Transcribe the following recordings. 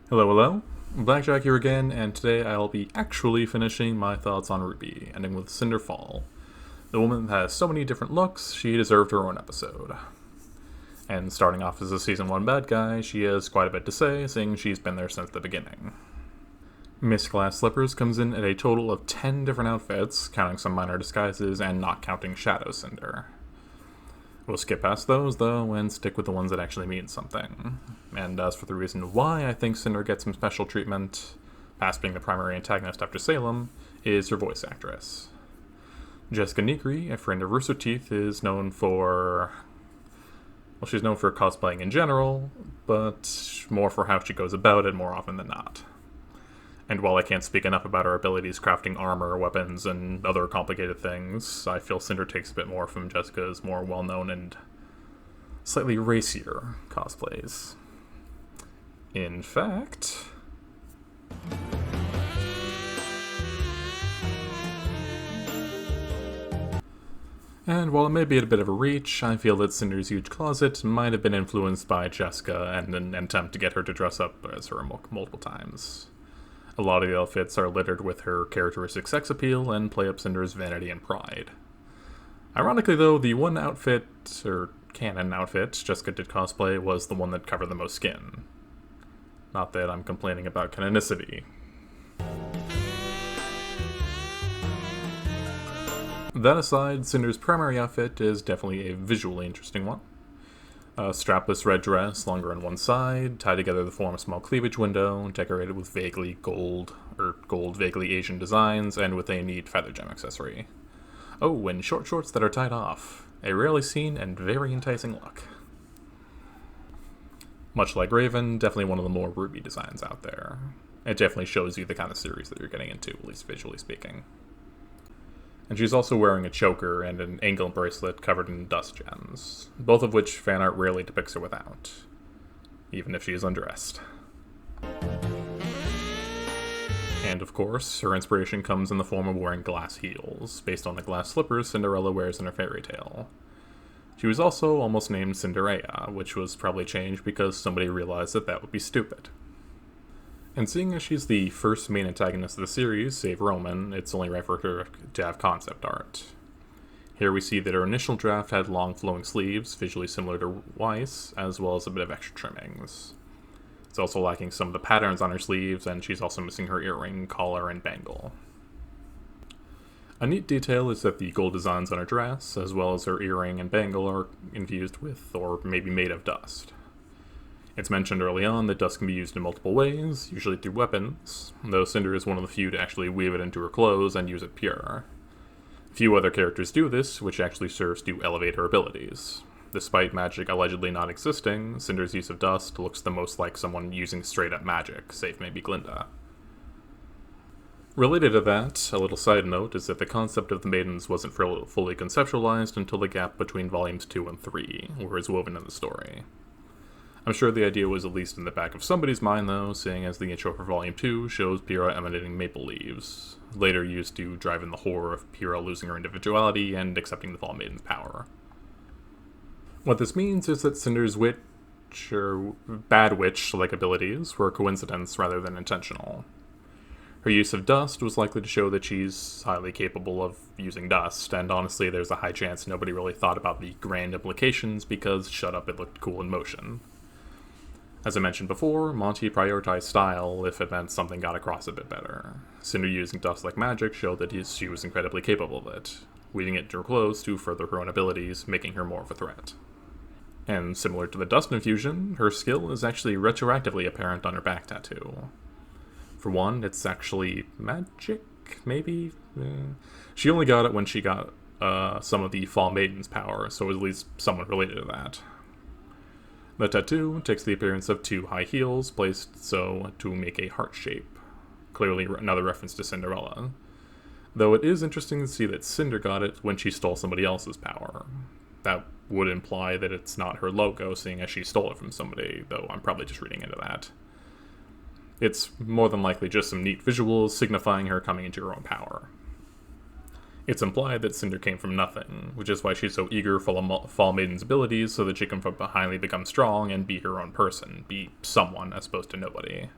Hello, hello. Blackjack here again, and today I'll be actually finishing my thoughts on RWBY, ending with Cinders Fall. The woman has so many different looks, she deserved her own episode. And starting off as a Season 1 bad guy, she has quite a bit to say, seeing she's been there since the beginning. Miss Glass Slippers comes in at a total of 10 different outfits, counting some minor disguises and not counting Shadow Cinder. We'll skip past those, though, and stick with the ones that actually mean something. And as for the reason why I think Cinder gets some special treatment, past being the primary antagonist after Salem, is her voice actress. Jessica Negri, a friend of Rooster Teeth, is known for... well, she's known for cosplaying in general, but more for how she goes about it more often than not. And while I can't speak enough about her abilities crafting armor, weapons, and other complicated things, I feel Cinder takes a bit more from Jessica's more well-known and slightly racier cosplays. In fact... and while it may be a bit of a reach, I feel that Cinder's huge closet might have been influenced by Jessica and an attempt to get her to dress up as her multiple times. A lot of the outfits are littered with her characteristic sex appeal and play up Cinder's vanity and pride. Ironically, though, the one outfit, or canon outfit, Jessica did cosplay was the one that covered the most skin. Not that I'm complaining about canonicity. That aside, Cinder's primary outfit is definitely a visually interesting one. A strapless red dress, longer on one side, tied together to form a small cleavage window, decorated with vaguely gold vaguely Asian designs, and with a neat feather gem accessory. Oh, and short shorts that are tied off. A rarely seen and very enticing look. Much like Raven, definitely one of the more RWBY designs out there. It definitely shows you the kind of series that you're getting into, at least visually speaking. And she's also wearing a choker and an ankle bracelet covered in dust gems, both of which fan art rarely depicts her without, even if she is undressed. And of course, her inspiration comes in the form of wearing glass heels, based on the glass slippers Cinderella wears in her fairy tale. She was also almost named Cinderella, which was probably changed because somebody realized that that would be stupid. And seeing as she's the first main antagonist of the series, save Roman, it's only right for her to have concept art. Here we see that her initial draft had long flowing sleeves, visually similar to Weiss, as well as a bit of extra trimmings. It's also lacking some of the patterns on her sleeves, and she's also missing her earring, collar, and bangle. A neat detail is that the gold designs on her dress, as well as her earring and bangle, are infused with, or maybe made of, dust. It's mentioned early on that dust can be used in multiple ways, usually through weapons, though Cinder is one of the few to actually weave it into her clothes and use it pure. Few other characters do this, which actually serves to elevate her abilities. Despite magic allegedly not existing, Cinder's use of dust looks the most like someone using straight-up magic, save maybe Glinda. Related to that, a little side note is that the concept of the maidens wasn't fully conceptualized until the gap between volumes 2 and 3, where it's woven in the story. I'm sure the idea was at least in the back of somebody's mind, though, seeing as the intro for Volume 2 shows Pyrrha emanating maple leaves, later used to drive in the horror of Pyrrha losing her individuality and accepting the Fall Maiden's power. What this means is that Cinder's witch, or bad witch-like abilities, were coincidence rather than intentional. Her use of dust was likely to show that she's highly capable of using dust, and honestly there's a high chance nobody really thought about the grand implications because, shut up, it looked cool in motion. As I mentioned before, Monty prioritized style if it meant something got across a bit better. Cinder using dust like magic showed that she was incredibly capable of it, weaving it into her clothes to further her own abilities, making her more of a threat. And similar to the dust infusion, her skill is actually retroactively apparent on her back tattoo. For one, it's actually magic, maybe? She only got it when she got some of the Fall Maiden's power, so at least somewhat related to that. The tattoo takes the appearance of two high heels placed so to make a heart shape, clearly another reference to Cinderella. Though it is interesting to see that Cinder got it when she stole somebody else's power. That would imply that it's not her logo, seeing as she stole it from somebody, though I'm probably just reading into that. It's more than likely just some neat visuals signifying her coming into her own power. It's implied that Cinder came from nothing, which is why she's so eager for Fall Maiden's abilities so that she can finally become strong and be her own person, be someone as opposed to nobody.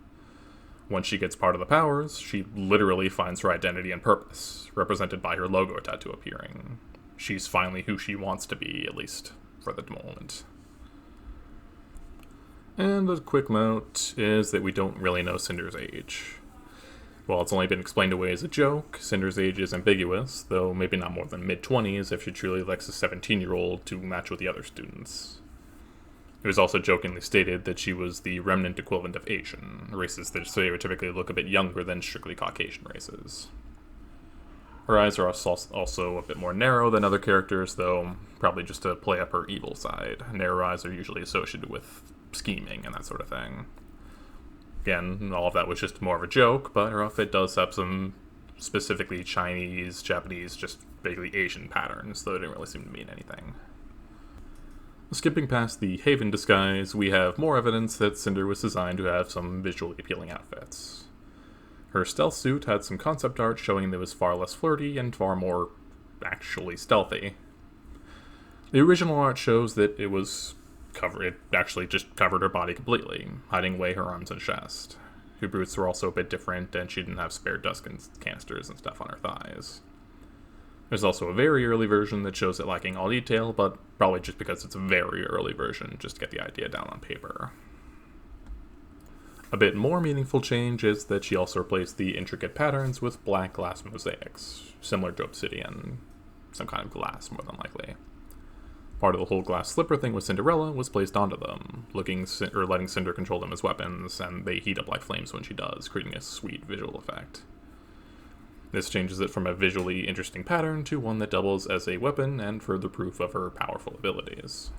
Once she gets part of the powers, she literally finds her identity and purpose, represented by her logo tattoo appearing. She's finally who she wants to be, at least for the moment. And a quick note is that we don't really know Cinder's age. While it's only been explained away as a joke, Cinder's age is ambiguous, though maybe not more than mid-20s if she truly likes a 17-year-old to match with the other students. It was also jokingly stated that she was the remnant equivalent of Asian, races that stereotypically look a bit younger than strictly Caucasian races. Her eyes are also a bit more narrow than other characters, though probably just to play up her evil side. Narrow eyes are usually associated with scheming and that sort of thing. Again, all of that was just more of a joke, but her outfit does have some specifically Chinese, Japanese, just vaguely Asian patterns, though it didn't really seem to mean anything. Skipping past the Haven disguise, we have more evidence that Cinder was designed to have some visually appealing outfits. Her stealth suit had some concept art showing that it was far less flirty and far more actually stealthy. The original art shows that it actually just covered her body completely, hiding away her arms and chest. Her boots were also a bit different, and she didn't have spare dust canisters and stuff on her thighs. There's also a very early version that shows it lacking all detail, but probably just because it's a very early version, just to get the idea down on paper. A bit more meaningful change is that she also replaced the intricate patterns with black glass mosaics, similar to obsidian, some kind of glass more than likely. Part of the whole glass slipper thing with Cinderella was placed onto them, letting Cinder control them as weapons, and they heat up like flames when she does, creating a sweet visual effect. This changes it from a visually interesting pattern to one that doubles as a weapon and further proof of her powerful abilities.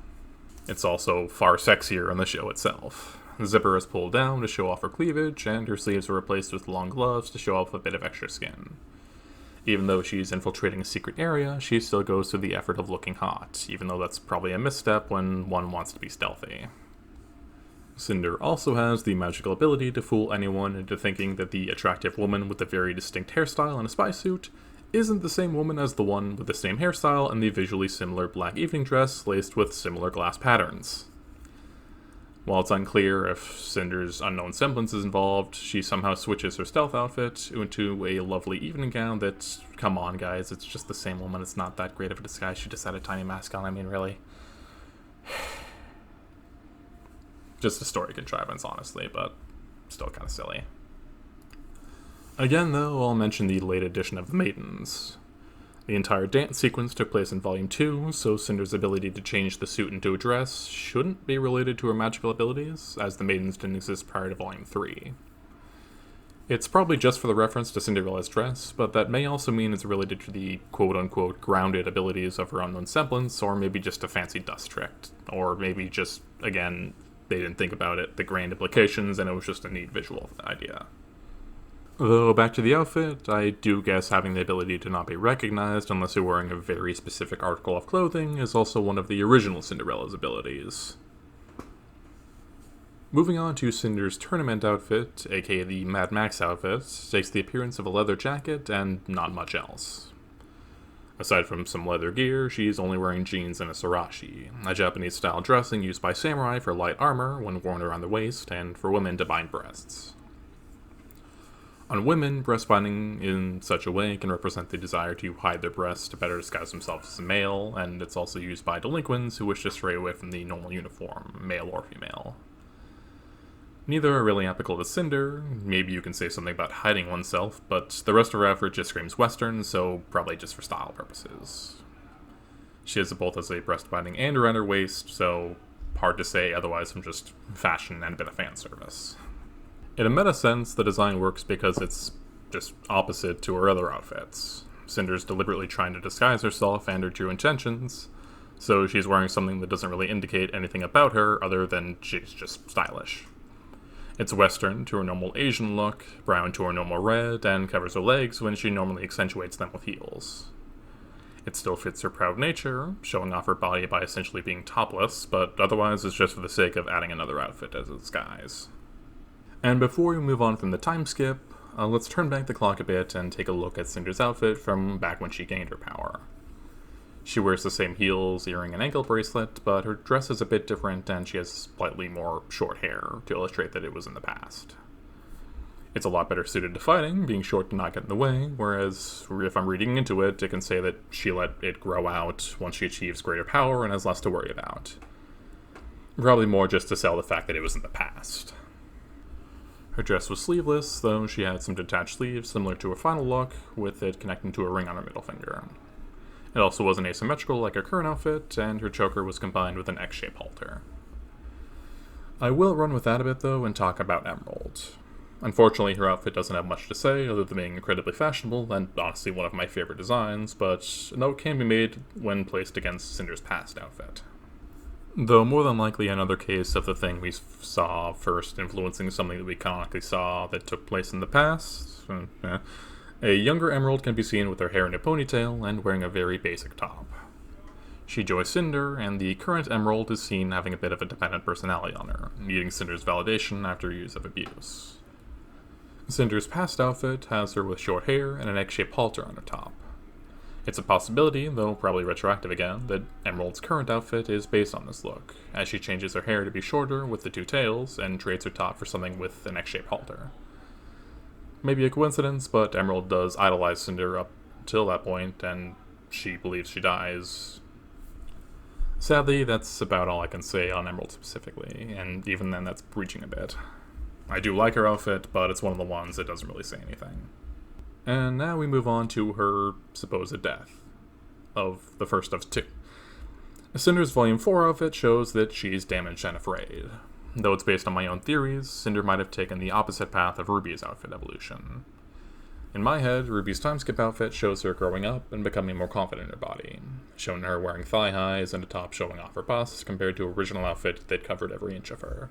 It's also far sexier in the show itself. The zipper is pulled down to show off her cleavage, and her sleeves are replaced with long gloves to show off a bit of extra skin. Even though she's infiltrating a secret area, she still goes through the effort of looking hot, even though that's probably a misstep when one wants to be stealthy. Cinder also has the magical ability to fool anyone into thinking that the attractive woman with the very distinct hairstyle and a spy suit isn't the same woman as the one with the same hairstyle and the visually similar black evening dress laced with similar glass patterns. While it's unclear if Cinder's unknown semblance is involved, she somehow switches her stealth outfit into a lovely evening gown that, come on guys, it's just the same woman, it's not that great of a disguise, she just had a tiny mask on, I mean really. Just a story contrivance, honestly, but still kind of silly. Again, though, I'll mention the late edition of the Maidens. The entire dance sequence took place in Volume 2, so Cinder's ability to change the suit into a dress shouldn't be related to her magical abilities, as the Maidens didn't exist prior to Volume 3. It's probably just for the reference to Cinderella's dress, but that may also mean it's related to the quote-unquote grounded abilities of her unknown semblance, or maybe just a fancy dust trick, or maybe just, again, they didn't think about it, the grand implications, and it was just a neat visual idea. Though, back to the outfit, I do guess having the ability to not be recognized unless you're wearing a very specific article of clothing is also one of the original Cinderella's abilities. Moving on to Cinder's tournament outfit, aka the Mad Max outfit, takes the appearance of a leather jacket and not much else. Aside from some leather gear, she's only wearing jeans and a sarashi, a Japanese-style dressing used by samurai for light armor when worn around the waist, and for women to bind breasts. On women, breast binding in such a way can represent the desire to hide their breasts to better disguise themselves as a male, and it's also used by delinquents who wish to stray away from the normal uniform, male or female. Neither are really applicable to Cinder. Maybe you can say something about hiding oneself, but the rest of her outfit just screams Western, so probably just for style purposes. She has it both as a breast binding and around her waist, so hard to say otherwise from just fashion and a bit of fan service. In a meta sense, the design works because it's just opposite to her other outfits. Cinder's deliberately trying to disguise herself and her true intentions, so she's wearing something that doesn't really indicate anything about her other than she's just stylish. It's Western to her normal Asian look, brown to her normal red, and covers her legs when she normally accentuates them with heels. It still fits her proud nature, showing off her body by essentially being topless, but otherwise it's just for the sake of adding another outfit as a disguise. And before we move on from the time skip, let's turn back the clock a bit and take a look at Cinder's outfit from back when she gained her power. She wears the same heels, earring, and ankle bracelet, but her dress is a bit different and she has slightly more short hair to illustrate that it was in the past. It's a lot better suited to fighting, being short to not get in the way, whereas if I'm reading into it, it can say that she let it grow out once she achieves greater power and has less to worry about. Probably more just to sell the fact that it was in the past. Her dress was sleeveless, though she had some detached sleeves similar to her final look, with it connecting to a ring on her middle finger. It also wasn't asymmetrical like her current outfit, and her choker was combined with an X-shaped halter. I will run with that a bit, though, and talk about Emerald. Unfortunately, her outfit doesn't have much to say, other than being incredibly fashionable, and honestly one of my favorite designs, but a note can be made when placed against Cinder's past outfit. Though more than likely another case of the thing we saw first influencing something that we canonically saw that took place in the past. A younger Emerald can be seen with her hair in a ponytail and wearing a very basic top. She joins Cinder, and the current Emerald is seen having a bit of a dependent personality on her, needing Cinder's validation after years of abuse. Cinder's past outfit has her with short hair and an egg-shaped halter on her top. It's a possibility, though probably retroactive again, that Emerald's current outfit is based on this look, as she changes her hair to be shorter with the two tails and trades her top for something with an egg-shaped halter. Maybe a coincidence, but Emerald does idolize Cinder up till that point, and she believes she dies. Sadly, that's about all I can say on Emerald specifically, and even then that's breaching a bit. I do like her outfit, but it's one of the ones that doesn't really say anything. And now we move on to her supposed death, of the first of two. Cinder's Volume 4 outfit shows that she's damaged and afraid. Though it's based on my own theories, Cinder might have taken the opposite path of RWBY's outfit evolution. In my head, RWBY's timeskip outfit shows her growing up and becoming more confident in her body, showing her wearing thigh highs and a top showing off her bust compared to her original outfit that covered every inch of her.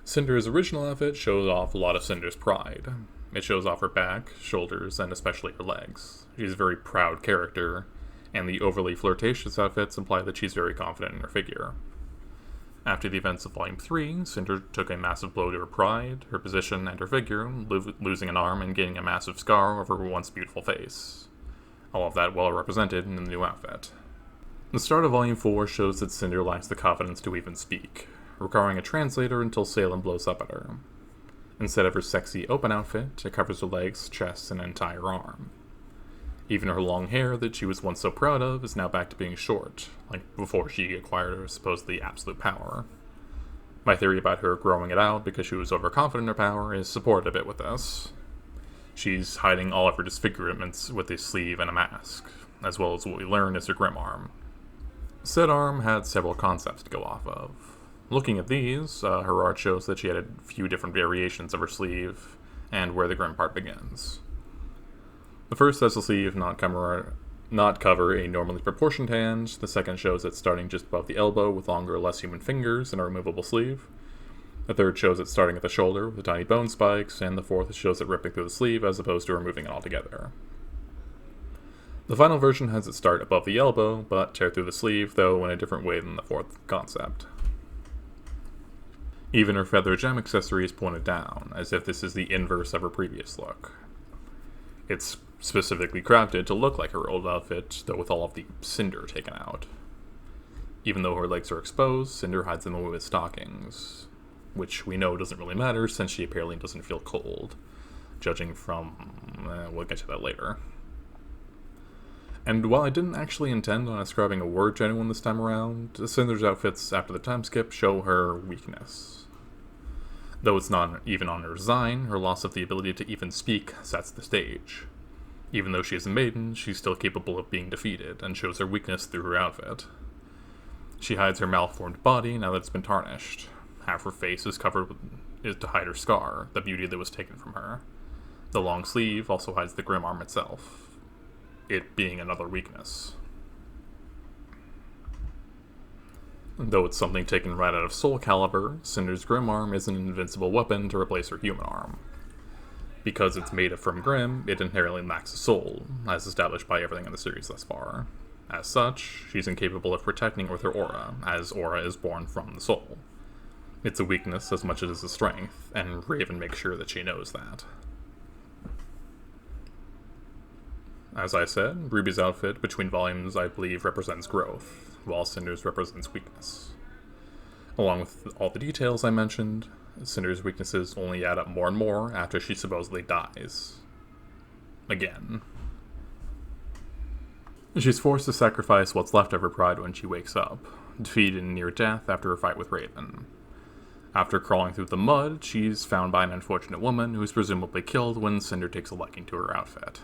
Cinder's original outfit shows off a lot of Cinder's pride. It shows off her back, shoulders, and especially her legs. She's a very proud character, and the overly flirtatious outfits imply that she's very confident in her figure. After the events of Volume 3, Cinder took a massive blow to her pride, her position, and her figure, losing an arm and gaining a massive scar over her once beautiful face. All of that well represented in the new outfit. The start of Volume 4 shows that Cinder lacks the confidence to even speak, requiring a translator until Salem blows up at her. Instead of her sexy open outfit, it covers her legs, chest, and entire arm. Even her long hair that she was once so proud of is now back to being short, like before she acquired her supposedly absolute power. My theory about her growing it out because she was overconfident in her power is supported a bit with this. She's hiding all of her disfigurements with a sleeve and a mask, as well as what we learn is her grim arm. Said arm had several concepts to go off of. Looking at these, her art shows that she had a few different variations of her sleeve, and where the grim part begins. The first has the sleeve not cover a normally proportioned hand, the second shows it starting just above the elbow with longer, less human fingers and a removable sleeve. The third shows it starting at the shoulder with tiny bone spikes, and the fourth shows it ripping through the sleeve as opposed to removing it altogether. The final version has it start above the elbow, but tear through the sleeve, though in a different way than the fourth concept. Even her feather gem accessory is pointed down, as if this is the inverse of her previous look. It's specifically crafted to look like her old outfit, though with all of the Cinder taken out. Even though her legs are exposed, Cinder hides them with stockings, which we know doesn't really matter since she apparently doesn't feel cold, judging from... we'll get to that later. And while I didn't actually intend on ascribing a word to anyone this time around, Cinder's outfits after the time skip show her weakness. Though it's not even on her design, her loss of the ability to even speak sets the stage. Even though she is a maiden, she's still capable of being defeated, and shows her weakness through her outfit. She hides her malformed body now that it's been tarnished. Half her face is covered to hide her scar, the beauty that was taken from her. The long sleeve also hides the grim arm itself, it being another weakness. Though it's something taken right out of Soul Calibur, Cinder's grim arm is an invincible weapon to replace her human arm. Because it's made from grim, it inherently lacks a soul, as established by everything in the series thus far. As such, she's incapable of protecting with her aura, as aura is born from the soul. It's a weakness as much as it's a strength, and Raven makes sure that she knows that. As I said, RWBY's outfit between volumes I believe represents growth, while Cinder's represents weakness. Along with all the details I mentioned, Cinder's weaknesses only add up more and more after she supposedly dies. Again. She's forced to sacrifice what's left of her pride when she wakes up, defeated in near death after a fight with Raven. After crawling through the mud, she's found by an unfortunate woman who's presumably killed when Cinder takes a liking to her outfit.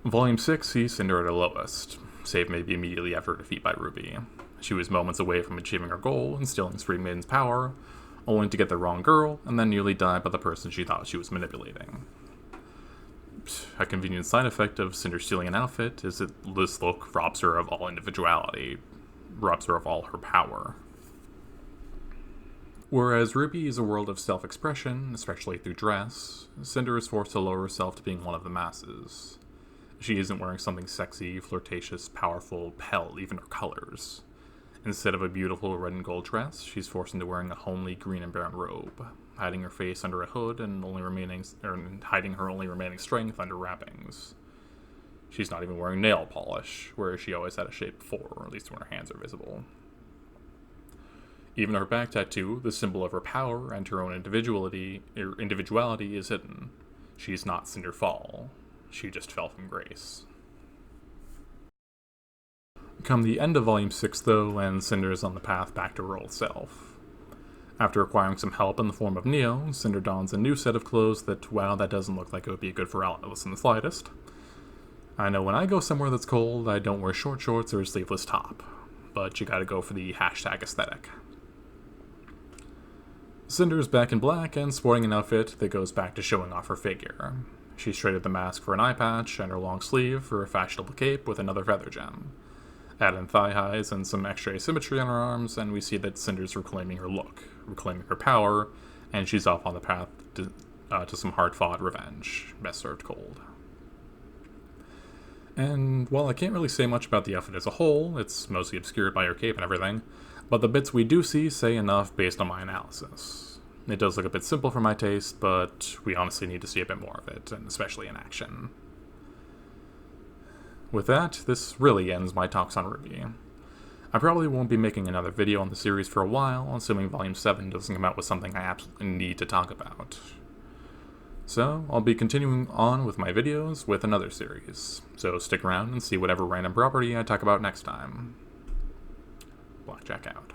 Volume 6 sees Cinder at her lowest, save maybe immediately after her defeat by RWBY. She was moments away from achieving her goal, instilling Scream Maiden's power, only to get the wrong girl, and then nearly die by the person she thought she was manipulating. A convenient side effect of Cinder stealing an outfit is that this look robs her of all individuality, robs her of all her power. Whereas RWBY is a world of self-expression, especially through dress, Cinder is forced to lower herself to being one of the masses. She isn't wearing something sexy, flirtatious, powerful, pale, even her colors. Instead of a beautiful red and gold dress, she's forced into wearing a homely green and brown robe, hiding her face under a hood and hiding her only remaining strength under wrappings. She's not even wearing nail polish, whereas she always had a shape before, or at least when her hands are visible. Even her back tattoo, the symbol of her power and her own individuality is hidden. She's not Cinders Fall. She just fell from grace. Come the end of Volume 6, though, and Cinder is on the path back to her old self. After acquiring some help in the form of Neo, Cinder dons a new set of clothes that, wow, that doesn't look like it would be good for Alice in the slightest. I know when I go somewhere that's cold, I don't wear short shorts or a sleeveless top, but you gotta go for the hashtag aesthetic. Cinder's back in black and sporting an outfit that goes back to showing off her figure. She's traded the mask for an eye patch and her long sleeve for a fashionable cape with another feather gem. Add in thigh highs and some extra asymmetry on her arms, and we see that Cinder's reclaiming her look, reclaiming her power, and she's off on the path to some hard-fought revenge, best served cold. And while I can't really say much about the outfit as a whole, it's mostly obscured by her cape and everything, but the bits we do see say enough based on my analysis. It does look a bit simple for my taste, but we honestly need to see a bit more of it, and especially in action. With that, this really ends my talks on RWBY. I probably won't be making another video on the series for a while, assuming Volume 7 doesn't come out with something I absolutely need to talk about. So, I'll be continuing on with my videos with another series, so stick around and see whatever random property I talk about next time. Blackjack out.